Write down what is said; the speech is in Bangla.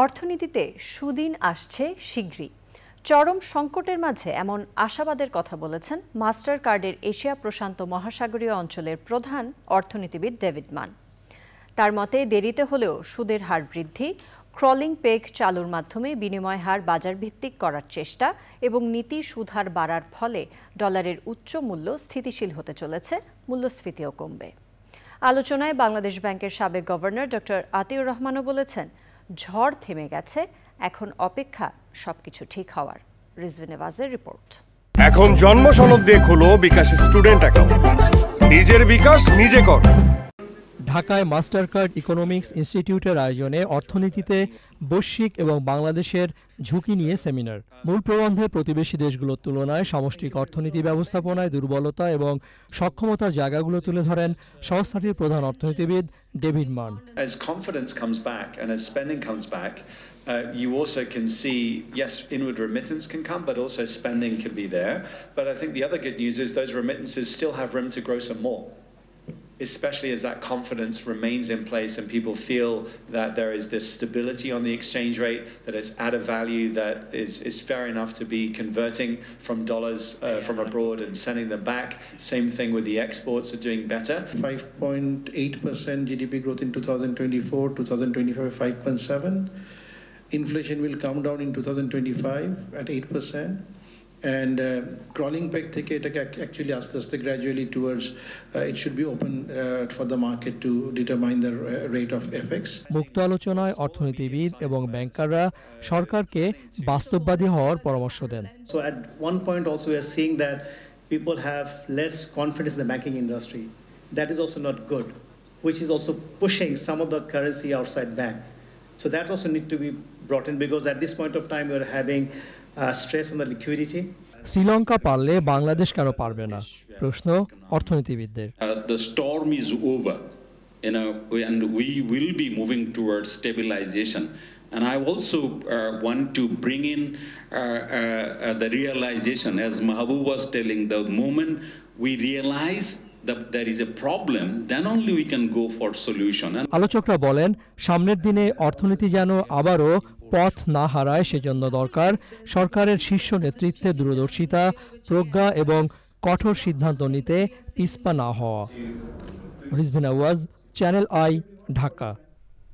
অর্থনীতিতে সুদিন আসছে শীঘ্রই। চরম সংকটের মাঝে এমন আশাবাদের কথা বলেছেন মাস্টার কার্ডের এশিয়া প্রশান্ত মহাসাগরীয় অঞ্চলের প্রধান অর্থনীতিবিদ ডেভিড মান। তার মতে দেরিতে হলেও সুদের হার বৃদ্ধি, ক্রলিং পেগ চালুর মাধ্যমে বিনিময় হার বাজার ভিত্তিক করার চেষ্টা এবং নীতি সুদ হার বাড়ার ফলে ডলারের উচ্চ মূল্য স্থিতিশীল হতে চলেছে, মূল্যস্ফীতিও কমবে। আলোচনায় বাংলাদেশ ব্যাংকের সাবেক গভর্নর ডক্টর আতিউর রহমানও বলেছেন, ঝড় থেমে গেছে, এখন অপেক্ষা সবকিছু ঠিক হওয়ার। রিজভী নেওয়াজের রিপোর্ট। এখন জন্ম সনদ দিয়ে খোলো বিকাশ স্টুডেন্ট অ্যাকাউন্ট। নিজের বিকাশ নিজে কর। ঢাকায় মাস্টার কার্ড ইকোনমিক্স ইনস্টিটিউটের আয়োজনে অর্থনীতিতে বৈশ্বিক এবং বাংলাদেশের ঝুঁকি নিয়ে সেমিনার। মূল প্রবন্ধে প্রতিবেশী দেশগুলোর তুলনায় সামষ্টিক অর্থনীতি ব্যবস্থাপনায় দুর্বলতা এবং সক্ষমতার জায়গাগুলো তুলে ধরেন সংস্থাটির প্রধান অর্থনীতিবিদ ডেভিড মান। As confidence comes back and as spending comes back, you also can see, yes, inward remittance can come, but also spending can be there. But I think the other good news is those remittances still have room to grow some more, especially as that confidence remains in place and people feel that there is this stability on the exchange rate, that it's at a value that is fair enough to be converting from dollars from abroad and sending them back. Same thing with the exports are doing better. 5.8% GDP growth in 2024, 2025 5.7%. Inflation will come down in 2025 at 8%. And crawling peg থেকে এটাকে actually আস্তে আস্তে gradually towards it should be open for the market to determine the rate of FX. মুক্ত আলোচনায় অর্থনীতিবিদ এবং ব্যাংকাররা সরকারকে বাস্তববাদী হওয়ার পরামর্শ দেন। So at one point also we are seeing that people have less confidence in the banking industry. That is also not good, which is also pushing some of the currency outside bank. So that also need to be brought in because at this point of time we are having stress on the liquidity. Sri Lanka পারলে বাংলাদেশ কেন পারবে না? প্রশ্ন অর্থনীতিবিদদের। The storm is over, and we will be moving towards stabilization. And I also want to bring in the realization, as Mahabub was telling, the moment we realize that there is a problem, then only we can go for solution. আলোচকরা বলেন, সামনের দিনে অর্থনীতি যেন আবারও পথ না হারায় সেজন্য দরকার সরকারের শীর্ষ নেতৃত্বের দূরদর্শিতা, প্রজ্ঞা এবং কঠোর সিদ্ধান্ত নিতে পিছপা না হওয়া। Rizvi Nawaz, channel I, Dhaka.